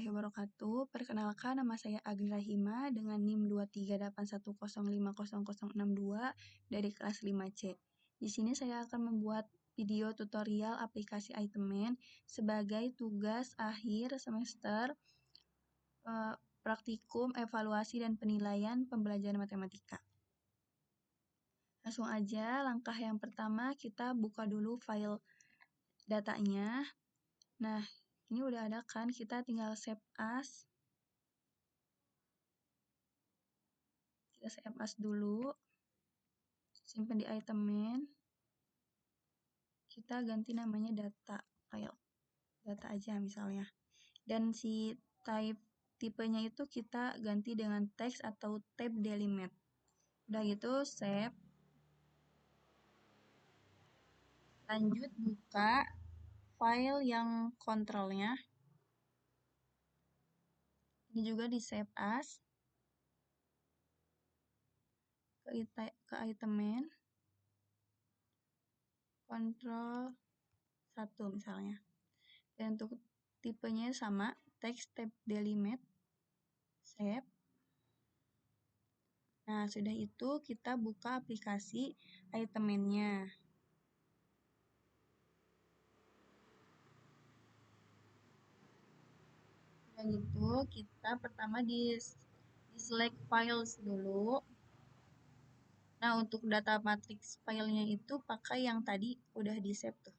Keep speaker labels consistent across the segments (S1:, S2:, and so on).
S1: warahmatullahi wabarakatuh. Perkenalkan, nama saya Agni Rahima dengan NIM 238105062 dari kelas 5C. Di sini saya akan membuat video tutorial aplikasi Itemen sebagai tugas akhir semester praktikum evaluasi dan penilaian pembelajaran matematika. Langsung aja, langkah yang pertama kita buka dulu file datanya. Nah, ini udah ada kan, kita tinggal save as. Kita save as dulu. Simpan di Itemen. Kita ganti namanya data file. Data aja misalnya. Dan si tipenya itu kita ganti dengan teks atau tab delimate. Udah gitu, save. Lanjut buka file yang kontrolnya. Ini juga di save as. Ke Itemen. Kontrol 1 misalnya. Dan untuk tipenya sama, text tab delimate. Save. Nah, sudah itu kita buka aplikasi Itemennya. Udah gitu, kita pertama di select files dulu. Nah, untuk data matrix filenya itu pakai yang tadi udah di save tuh.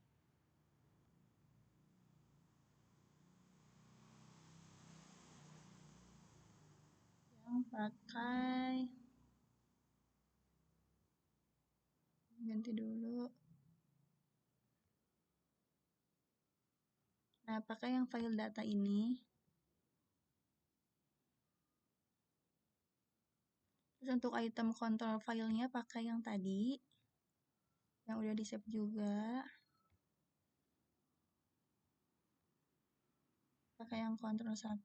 S1: Yang pakai, ganti dulu. Nah, pakai yang file data ini. Terus untuk item control filenya pakai yang tadi. Yang udah di save juga. Pakai yang kontrol 1.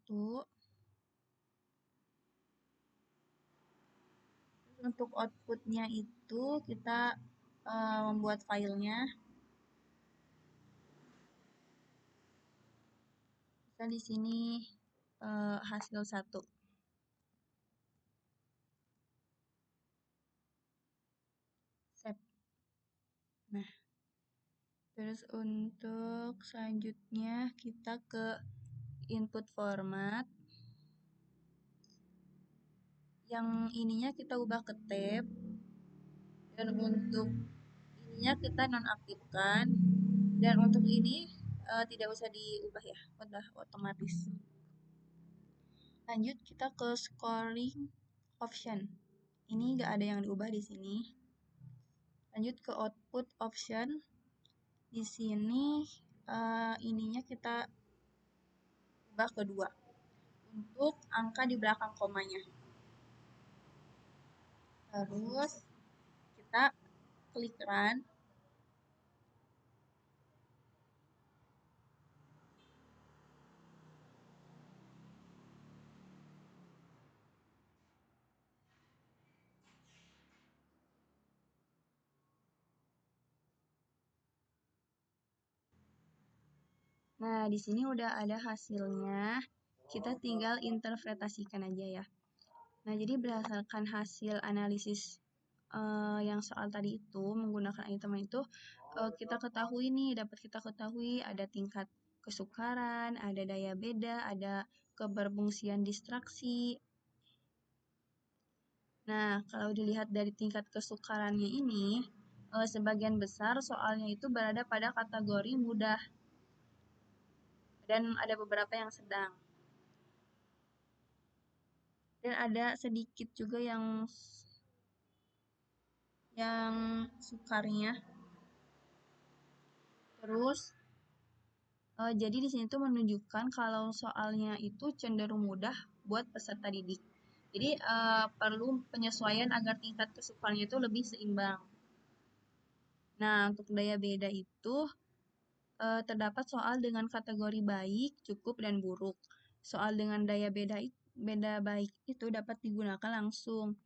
S1: Untuk outputnya itu kita membuat filenya. Kita di sini hasil 1. Save. Nah, terus untuk selanjutnya kita ke input format. Yang ininya kita ubah ke tab. Dan untuk ininya kita nonaktifkan. Dan untuk ini tidak usah diubah ya, udah otomatis. Lanjut kita ke scoring option. Ini nggak ada yang diubah di sini. Lanjut ke output option. Di sini ininya kita ubah ke 2 untuk angka di belakang komanya. Terus kita klik run. Nah, di sini udah ada hasilnya. Kita tinggal interpretasikan aja ya. Nah, jadi berdasarkan hasil analisis yang soal tadi itu, menggunakan item itu, dapat kita ketahui ada tingkat kesukaran, ada daya beda, ada keberfungsian distraksi. Nah, kalau dilihat dari tingkat kesukarannya ini, sebagian besar soalnya itu berada pada kategori mudah. Dan ada beberapa yang sedang. Dan ada sedikit juga yang sukarnya. Terus jadi di sini tuh menunjukkan kalau soalnya itu cenderung mudah buat peserta didik. Jadi perlu penyesuaian agar tingkat kesukarannya itu lebih seimbang. Nah, untuk daya beda itu terdapat soal dengan kategori baik, cukup, dan buruk. Soal dengan daya beda baik itu dapat digunakan langsung.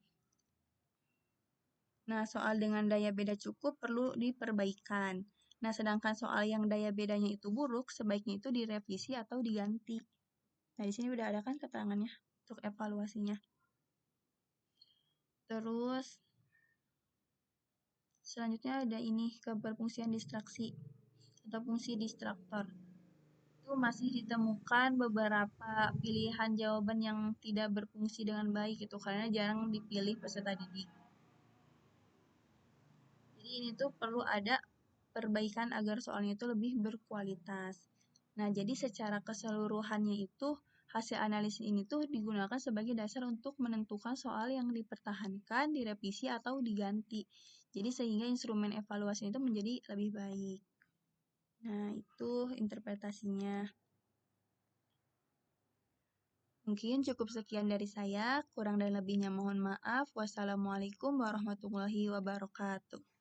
S1: Nah, soal dengan daya beda cukup perlu diperbaikan. Nah, sedangkan soal yang daya bedanya itu buruk, sebaiknya itu direvisi atau diganti. Nah, di sini udah ada kan keterangannya untuk evaluasinya. Terus selanjutnya ada ini keberfungsian distraksi atau fungsi distraktor. Itu masih ditemukan beberapa pilihan jawaban yang tidak berfungsi dengan baik itu karena jarang dipilih peserta didik. Jadi ini tuh perlu ada perbaikan agar soalnya itu lebih berkualitas. Nah, jadi secara keseluruhannya itu hasil analisis ini tuh digunakan sebagai dasar untuk menentukan soal yang dipertahankan, direvisi atau diganti. Jadi sehingga instrumen evaluasi itu menjadi lebih baik. Nah, itu interpretasinya. Mungkin cukup sekian dari saya, kurang dan lebihnya mohon maaf. Wassalamualaikum warahmatullahi wabarakatuh.